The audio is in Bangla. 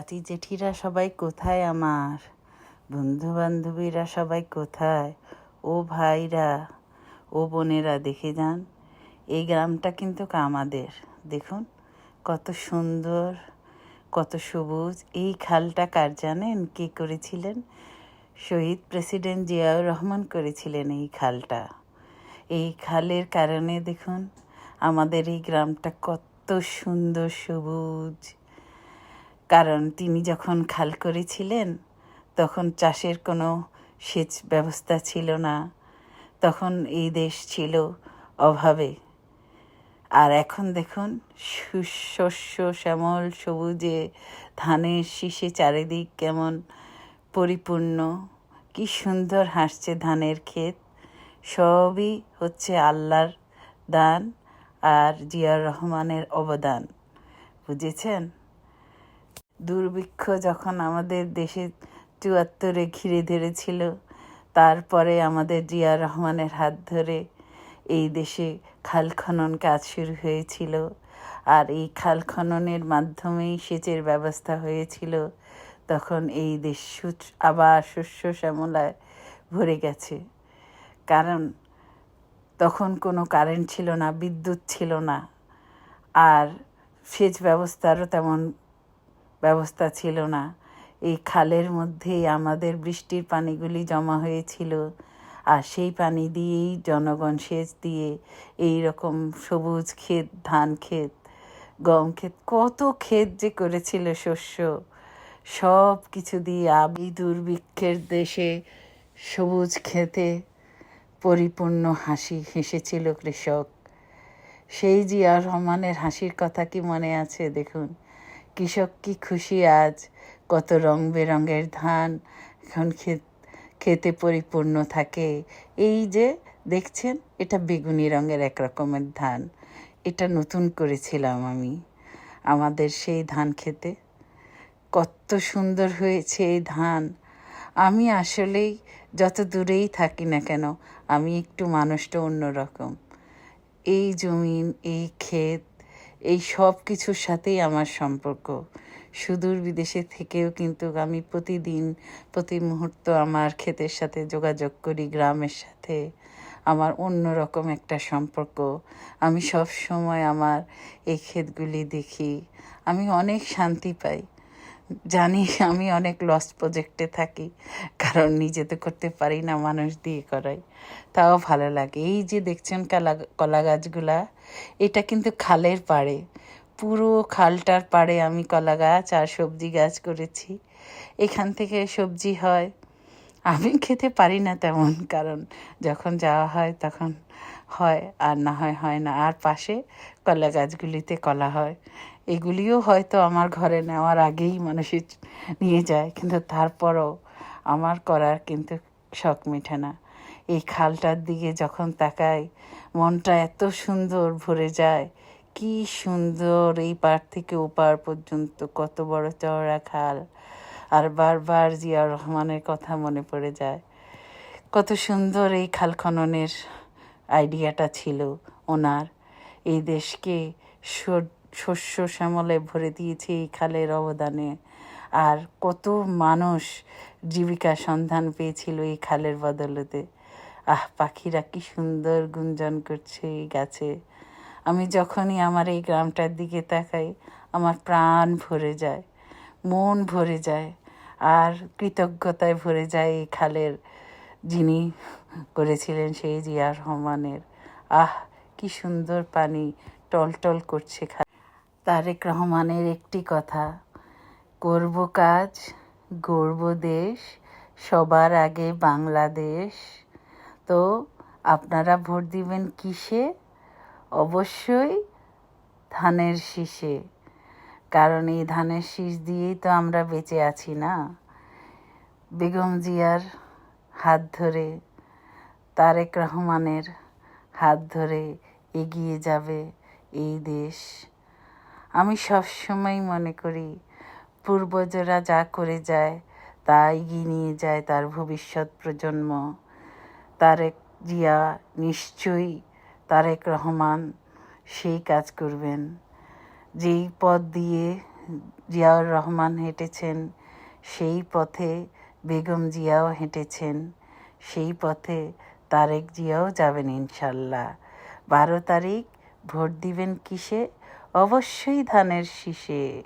চাচি জেঠিরা সবাই কোথায়, আমার বন্ধু বান্ধবীরা সবাই কোথায়, ও ভাইরা, ও বোনেরা, দেখে যান এই গ্রামটা কিন্তু আমাদের। দেখুন কত সুন্দর, কত সবুজ। এই খালটা কার জানেন? কে করেছিলেন? শহীদ প্রেসিডেন্ট জিয়াউর রহমান করেছিলেন এই খালটা। এই খালের কারণে দেখুন আমাদের এই গ্রামটা কত সুন্দর সবুজ। কারণ তিনি যখন খাল করেছিলেন তখন চাষের কোনো সেচ ব্যবস্থা ছিল না, তখন এই দেশ ছিল অভাবে। আর এখন দেখুন শস্য শ্যামল সবুজে, ধানের শীষে চারিদিক কেমন পরিপূর্ণ, কি সুন্দর হাসছে ধানের ক্ষেত। সবই হচ্ছে আল্লাহর দান আর জিয়াউর রহমানের অবদান, বুঝেছেন? দুর্ভিক্ষ যখন আমাদের দেশে ৭৪-এ ঘিরে ধরেছিল, তারপরে আমাদের জিয়াউর রহমানের হাত ধরে এই দেশে খাল খনন কাজ শুরু হয়েছিল। আর এই খাল খননের মাধ্যমেই সেচের ব্যবস্থা হয়েছিল। তখন এই দেশ আবার শস্য শ্যামলায় ভরে গেছে। কারণ তখন কোনো কারেন্ট ছিল না, বিদ্যুৎ ছিল না, আর সেচ ব্যবস্থারও তেমন ব্যবস্থা ছিল না। এই খালের মধ্যেই আমাদের বৃষ্টির পানিগুলি জমা হয়েছিল, আর সেই পানি দিয়েই জনগণ সেচ দিয়ে এই রকম সবুজ ক্ষেত, ধান ক্ষেত, গম ক্ষেত, কত ক্ষেত যে করেছিল শস্য, সব কিছু দিয়ে এই দুর্ভিক্ষের দেশে সবুজ ক্ষেতে পরিপূর্ণ হাসি হেসেছিল কৃষক। সেই জিয়াউর রহমানের হাসির কথা কি মনে আছে? দেখুন কৃষক কি খুশি আজ, কত রং বেরঙের ধান এখন খেতে পরিপূর্ণ থাকে। এই যে দেখছেন, এটা বেগুনি রঙের এক রকমের ধান, এটা নতুন করেছিলাম আমি আমাদের সেই ধান খেতে। কত সুন্দর হয়েছে এই ধান। আমি আসলেই যত দূরেই থাকি না কেন, আমি একটু মানুষটা অন্যরকম। এই জমিন, এই ক্ষেত, এই সব কিছুর সাথেই আমার সম্পর্ক। সুদূর বিদেশে থেকেও কিন্তু আমি প্রতিদিন প্রতি মুহূর্ত আমার ক্ষেতের সাথে যোগাযোগ করি, গ্রামের সাথে আমার অন্যরকম একটা সম্পর্ক। আমি সব সময় আমার এই ক্ষেতগুলি দেখি, আমি অনেক শান্তি পাই। জানি আমি অনেক লস প্রজেক্টে থাকি, কারণ নিজে তো করতে পারি না, মানুষ দিয়ে করাই, তাও ভালো লাগে। এই যে দেখছেন কলা গাছগুলা, এটা কিন্তু খালের পাড়ে, পুরো খালটার পাড়ে আমি কলা গাছ আর সবজি গাছ করেছি। এখান থেকে সবজি হয়, আমি খেতে পারি না তেমন, কারণ যখন যাওয়া হয় তখন হয়, আর না হয় হয় না। আর পাশে কলা গাছগুলিতে কলা হয়, এগুলিও হয়তো আমার ঘরে নেওয়ার আগেই মানুষের নিয়ে যায়, কিন্তু তারপরও আমার করার কিন্তু শখ মেটে না। এই খালটার দিকে যখন তাকাই মনটা এত সুন্দর ভরে যায়। কি সুন্দর, এই পার থেকে ওপার পর্যন্ত কত বড় চওড়া খাল। আর বারবার জিয়াউর রহমানের কথা মনে পড়ে যায়। কত সুন্দর এই খাল খননের আইডিয়াটা ছিল ওনার। এই দেশকে শস্য শ্যামলে ভরে দিয়েছে এই খালের অবদানে। আর কত মানুষ জীবিকার সন্ধান পেয়েছিল এই খালের বদলতে। পাখিরা কি সুন্দর গুঞ্জন করছে এই গাছে। আমি যখনই আমার এই গ্রামটার দিকে তাকাই আমার প্রাণ ভরে যায়, মন ভরে যায়, আর কৃতজ্ঞতায় ভরে যায় এই খালের যিনি করেছিলেন সেই জিয়াউর রহমানের। কি সুন্দর পানি টলটল করছে। তারেক রহমানের একটি কথা, করব কাজ, গড়ব দেশ, সবার আগে বাংলাদেশ। তো আপনারা ভোট দিবেন কিসে? অবশ্যই ধানের শীষে, কারণ এই ধানের শীষ দিয়েই তো আমরা বেঁচে আছি না। বেগম জিয়ার হাত ধরে, তারেক রহমানের হাত ধরে এগিয়ে যাবে এই দেশ। আমি সবসময় মনে করি পূর্বজরা যা করে যায় তা এগিয়ে নিয়ে যায় তার ভবিষ্যৎ প্রজন্ম। তারেক জিয়া নিশ্চয়ই, তারেক রহমান সেই কাজ করবেন। যেই পথ দিয়ে জিয়াউর রহমান হেঁটেছেন, সেই পথে বেগম জিয়াও হেঁটেছেন, সেই পথে তারেক জিয়াও যাবেন ইনশাল্লাহ। 12 তারিখ ভোট দিবেন কিসে? অবশ্যই ধানের শীষে।